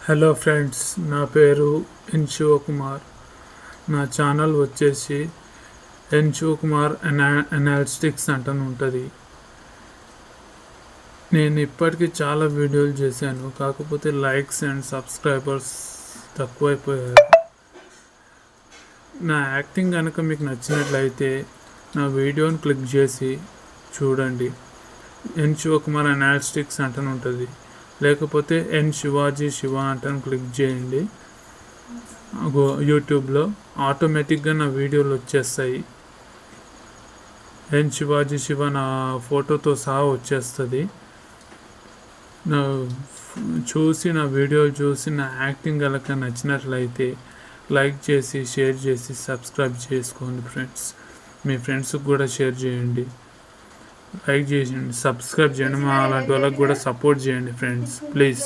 Hello friends, నా పేరు ఎన్ శివకుమార్. నా ఛానల్ వచ్చేసి ఎన్ శివకుమార్ అనాలిటిక్స్ అంటని ఉంటుంది. నేను ఇప్పటికీ చాలా వీడియోలు చేశాను, కాకపోతే లైక్స్ అండ్ సబ్స్క్రైబర్స్ తక్కువైపోయారు. నా యాక్టింగ్ కనుక మీకు నచ్చినట్లయితే నా వీడియోని క్లిక్ చేసి చూడండి. ఎన్ శివకుమార్ అనాలిటిక్స్ అంటని ఉంటుంది. లేకపోతే ఎన్ శివాజీ శివ అంటని క్లిక్ చేయండి. యూట్యూబ్లో ఆటోమేటిక్గా నా వీడియోలు వచ్చేస్తాయి. ఎన్ శివాజీ శివ నా ఫోటోతో సహా వచ్చేస్తుంది. నా వీడియోలు చూసి నా యాక్టింగ్ కనుక నచ్చినట్లయితే లైక్ చేసి, షేర్ చేసి, సబ్స్క్రైబ్ చేసుకోండి ఫ్రెండ్స్. మీ ఫ్రెండ్స్కి కూడా షేర్ చేయండి, లైక్ చేయండి, సబ్స్క్రైబ్ చేయండి. మా అలాంటి వాళ్ళకి కూడా సపోర్ట్ చేయండి ఫ్రెండ్స్, ప్లీజ్.